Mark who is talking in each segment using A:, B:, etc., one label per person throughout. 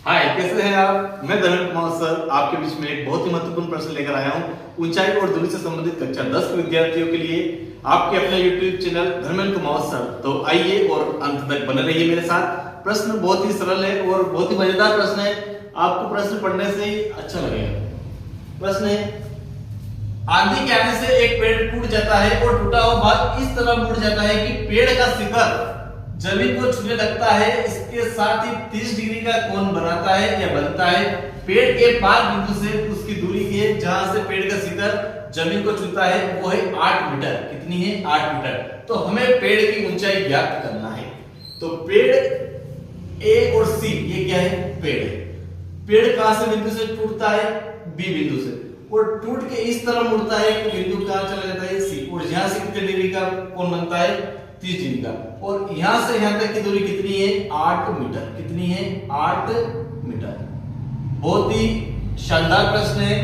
A: हाय, कैसे हैं आप? मैं धर्मेंद्र कुमार सर आपके बीच में एक बहुत ही महत्वपूर्ण प्रश्न लेकर आया हूं ऊंचाई और दूरी से संबंधित कक्षा 10 के विद्यार्थियों के लिए आपके अपने YouTube channel Dharmendra Kumar sir. तो आइए और अंत तक बने रहिए मेरे साथ। प्रश्न बहुत ही सरल है और बहुत ही मजेदार प्रश्न है, आपको प्रश्न पढ़ने से ही अच्छा लगेगा। प्रश्न है, आंधी के आने से एक पेड़ टूट जाता है और टूटा हुआ भाग इस तरह मुड़ जाता है कि पेड़ का शिखर जमीन को छूने लगता है। इसके साथ ही 30 डिग्री का कोण बनाता है या बनता है। पेड़ के पार बिंदु से उसकी दूरी के जहां से पेड़ का शिखर जमीन को छूता है वो है 8 मीटर। कितनी है? 8 मीटर। तो हमें पेड़ की ऊंचाई ज्ञात करना है। तो पेड़ ए और सी ये क्या है? पेड़ है। पेड़ कहां से बिंदु से टूटता है? बी बिंदु से, और टूट के इस तरह मुड़ता है कि बिंदु कहां चला जाता है? सी। और यहां से कितने डिग्री का कोण बनता है? 30 डिग्री का। और यहां से यहां तक की दूरी कितनी है? 8 मीटर। कितनी है? 8 मीटर। बहुत ही शानदार प्रश्न है,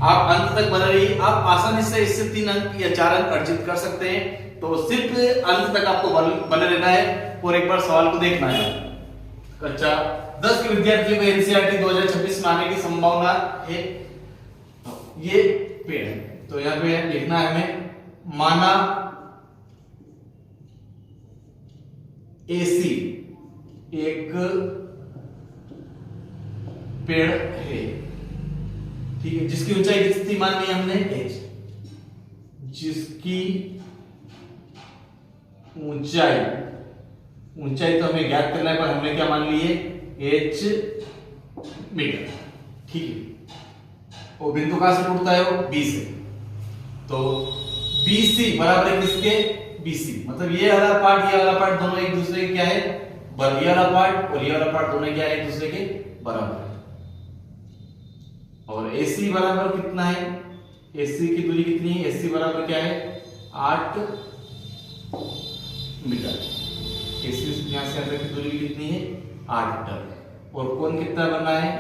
A: आप अंत तक बने रहिए। आप आसानी से इससे 3 अंक या 4 अंक अर्जित कर सकते हैं। तो सिर्फ अंत तक आपको बने रहना है और एक बार सवाल को देखना है। कक्षा 10 के विद्यार्थियों को एनसीईआरटी 2026 में आने की संभावना है। ये पेड़ है, तो यहां पे लिखना है हमें, माना एसी एक पेड़ है, ठीक है, जिसकी ऊंचाई कितनी मान ली हमने? h। जिसकी ऊंचाई तो हमें ज्ञात करना है, पर हमने क्या मान ली है? h मीटर, ठीक है। और बिंदु कहां से टूटता है? वो बी से। तो BC बराबर है किसके? BC। मतलब ये वाला पार्ट ये वाला पार्ट दोनों एक दूसरे के क्या है? बराबर। ये वाला पार्ट और ये वाला पार्ट दोनों क्या है? एक दूसरे के बराबर है। और AC बराबर कितना है? AC की दूरी कितनी है? AC बराबर क्या है? 8 मीटर। AC यहां से यहां तक की दूरी कितनी है? 8 मीटर। और कोण कितना बनना है?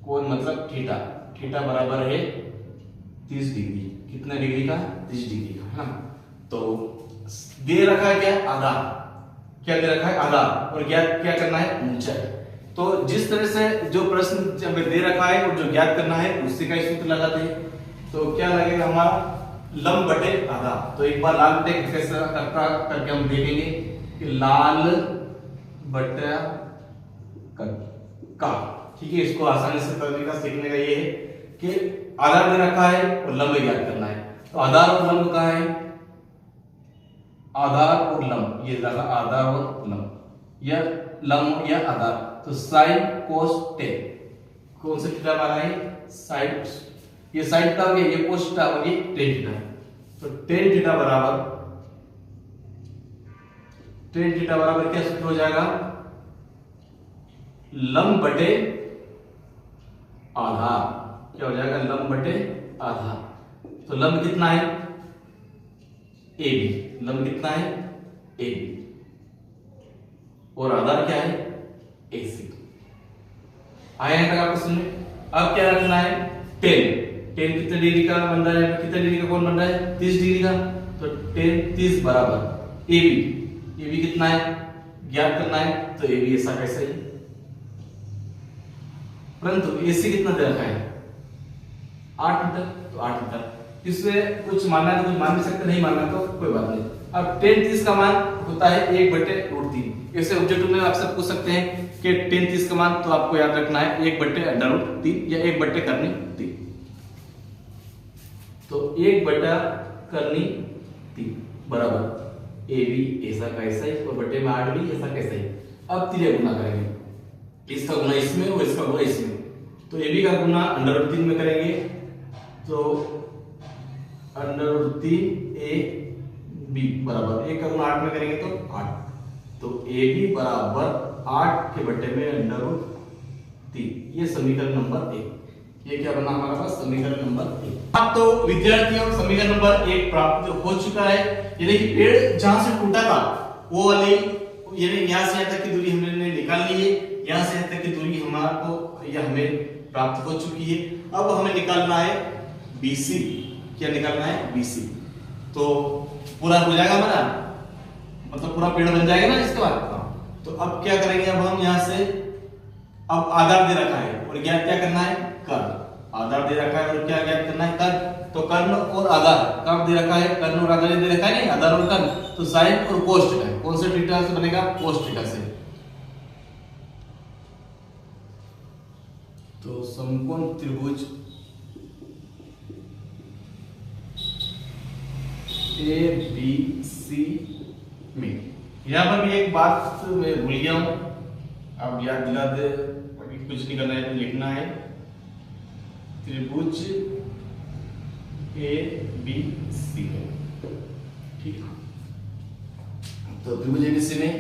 A: कोण मतलब थीटा। थीटा बराबर है 30 डिग्री। कितने डिग्री का? 30 डिग्री का, है ना। तो दे रखा है क्या? आधार। क्या दे रखा है? आधार। और ज्ञात क्या करना है? ऊंचाई। तो जिस तरह से जो प्रश्न हमें दे रखा है और जो ज्ञात करना है उसी का सूत्र लगाते हैं। तो क्या लगेगा हमारा? लंब बटे आधार। तो एक बार लाल बटे कैसे करता करके हम देखेंगे कि लाल बटा का, ठीक है। इसको आसानी से तरीका सीखने का ये है कि आधार दे रखा है और लंब ज्ञात करना है। तो आधार और लंब कहाँ है? आधार और लंब, ये लगा आधार और लंब, या लंब या आधार। तो साइन कोस टेन, कौन सा थीटा माना है? साइन। ये साइन थीटा हो गया, ये कोस थीटा हो गया, टेन थीटा। तो टेन थीटा बराबर क्या सूत्र हो जाएगा? लंब बटे आधार। क्या हो जाएगा? लंब बटे आधार। तो लंब कितना है? AB। लंब कितना है? AB। और आधार क्या है? AC। आया है तक आपको समझ में? अब क्या रखना है? 10 कितने डिग्री का बन रहा है? कितने डिग्री का कोण बन रहा है? 30 डिग्री का। तो 10 30 बराबर AB कितना है? ज्ञात करना है। तो AB ऐसा कैसा ही, परंतु AC कितना दे रखा है? 8 मीटर। तो 8 मीटर। इसमें कुछ मानना है तो कुछ मान भी सकते, नहीं मानना तो कोई बात नहीं। अब 10 30 का मान होता है 1/√3। ऐसे ऑब्जेक्टिव में आपसे पूछ सकते हैं कि 10 30 का मान, तो आपको याद रखना है 1/√3 या 1/3। तो 1/3 बराबर AB ऐसा कैसा ही, और बटे में 8 भी ऐसा कैसा ही। अब तीन गुना करेंगे, इसका गुना इसमें और इसका गुना इसमें। तो AB का गुना √3 में करेंगे, तो √3AB बराबर 1 का गुना 8 में करेंगे तो 8। तो AB बराबर 8 के बटे में √3। ये समीकरण नंबर 1। ये क्या बना हमारा पास? समीकरण नंबर 1। अब तो विद्यार्थियों समीकरण नंबर 1 प्राप्त हो चुका है। यानी कि पेड़ जहां से टूटा था वो वाली, यानी यहां से यहां तक की दूरी हमने निकाल ली है। यहां से यहां तक की दूरी हमें प्राप्त हो चुकी है। अब हमें निकालना है BC। क्या निकालना है? BC। तो पूरा हो जाएगा हमारा, मतलब पूरा पेड़ बन जाएगा ना इसके बाद। तो अब क्या करेंगे? अब हम यहां से अब आधार दे रखा है और ज्ञात क्या करना है, कर्ण। आधार दे रखा है और क्या ज्ञात करना है, कर्ण। तो कर्ण और आधार कब दे रखा है, कर्ण और आधार दे रखा है नहीं, आधार और कर्ण। तो साइन और कोस थीटा, कौन से थीटा से बनेगा, कोस थीटा से। तो समकोण त्रिभुज ए बी सी में, यहां पर भी एक बात मैं भूल गया हूं, अब याद दिला दे, कुछ नहीं करना है, लिखना है त्रिभुज ए बी सी में, ठीक है। तो त्रिभुज ए बी सी में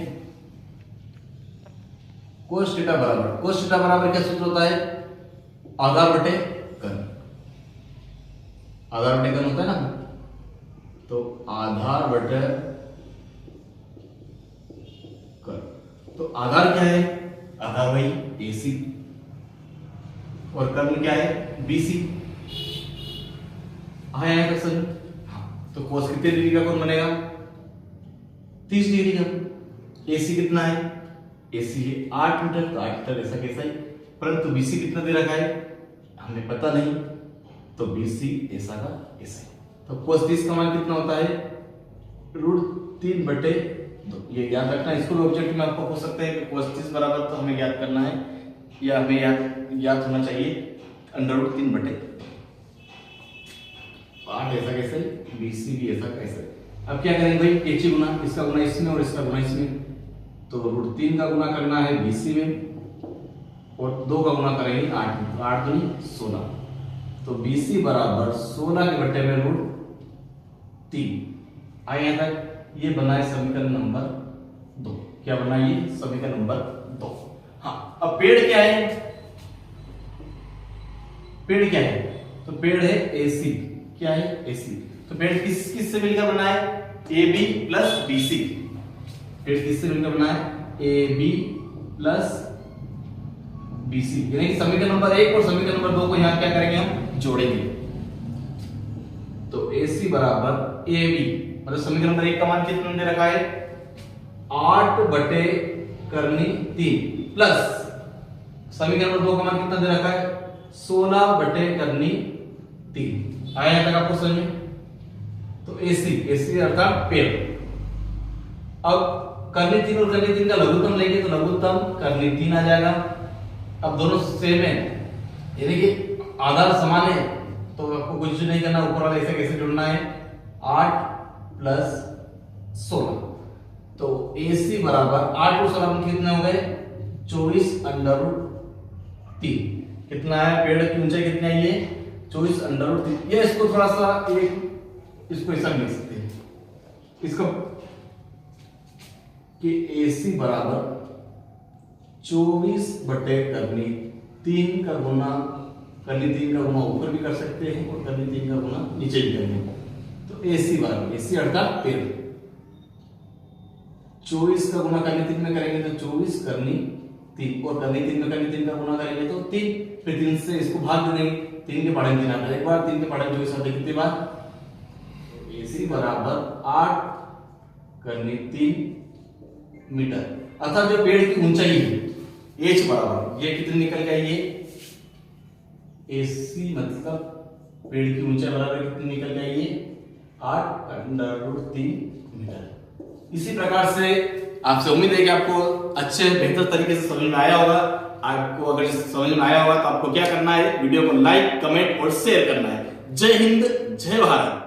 A: कोस थीटा बराबर क्या सूत्र होता है, आधार बटे कर्ण। आधार बटे कर्ण होता है ना, तो आधार बटे कर्ण। तो आधार क्या है, आधार वही AC और कर्ण क्या है, BC। आया है सर, हाँ। तो कोस कितने डिग्री का कोण बनेगा, 30 डिग्री का। AC कितना है, AC है 8 मीटर, तो 8 मीटर ऐसा कैसा है, परंतु BC कितना दे रखा है हमें पता नहीं, तो BC ऐसा का ऐसा है। तो कोस 30 का मान कितना होता है, √3/2। ये याद रखना, स्कूल ऑब्जेक्ट में आपको पूछ सकते हैं कि कोस 30 बराबर, तो हमें याद करना है या हमें याद होना चाहिए √3/8। ऐसा कैसे, BC भी ऐसा कैसे। अब क्या करेंगे भाई, एक ही गुना, इसका गुना इसमें और इसका गुना इसमें। तो √3 का गुना करना है BC में और 2 का गुना करेंगे 8 में, तो 8 दूनी 16। तो BC बराबर 16 के बट्टे में √3 आए यहाँ तक। ये बना है समीकरण नंबर 2। क्या बना, ये समीकरण नंबर 2। हाँ, अब पेड़ क्या है, पेड़ क्या है, तो पेड़ है AC। क्या है, AC। तो पेड़ किस से मिलकर बना है, AB प्लस BC। पेड़ किससे मिलकर बना है, AB प्लस BC, यानी कि समीकरण नंबर 1 और समीकरण नंबर 2 को यहाँ क्या करेंगे, हम जोड़ेंगे। तो AC बराबर AB, मतलब समीकरण नंबर 1 का मान कितना दे रखा है, 8/3 प्लस समीकरण नंबर 2 का मान कितना दे रखा है, 16/3। आया तक आपको समझ में। तो AC अर्थात पेड़। अब कर्णी 3 और कर्णी 3 का लघुत्तम लेंगे, तो लघुत्तम कर्णी 3 आ जाएगा। अब दोनों सेम है, यानी कि आधार समान है, तो आपको कुछ नहीं करना, ऊपर वाला ऐसे कैसे जुड़ना है, 8 प्लस 16। तो AC बराबर 8 और 16 कितने हो गए, 24/3। कितना है, पेड़ की ऊंचाई कितनी है, ये 24/3। ये इसको थोड़ा सा इसको ऐसा लिख सकते हैं, इसको कि AC बराबर 24/3 का गुना, कर्णी 3 का गुना ऊपर भी कर सकते हैं और कर्णी 3 का गुना नीचे भी करेंगे। तो AC बराबर, AC अर्थात पेड़, 24 का गुना कर्णी 3 में करेंगे तो 24 कर्णी 3, और कर्णी 3 में कर्णी 3 का गुना करेंगे तो 3, फिर 3 से इसको भाग देंगे, 3 के पढ़े 3 आता है, एक बार 3 के पढ़े 24 आते कितनी बार। AC बराबर 8 कर्णी 3 मीटर, अर्थात जो पेड़ की ऊंचाई है H बराबर, ये कितनी निकल गई, ये AC मतलब पेड़ की ऊंचाई बराबर कितनी निकल गई, ये 8/3 मीटर। इसी प्रकार से आपसे उम्मीद है कि आपको अच्छे बेहतर तरीके से समझ में आया होगा। आपको अगर समझ में आया होगा तो आपको क्या करना है, वीडियो को लाइक, कमेंट और शेयर करना है। जय हिंद, जय भारत।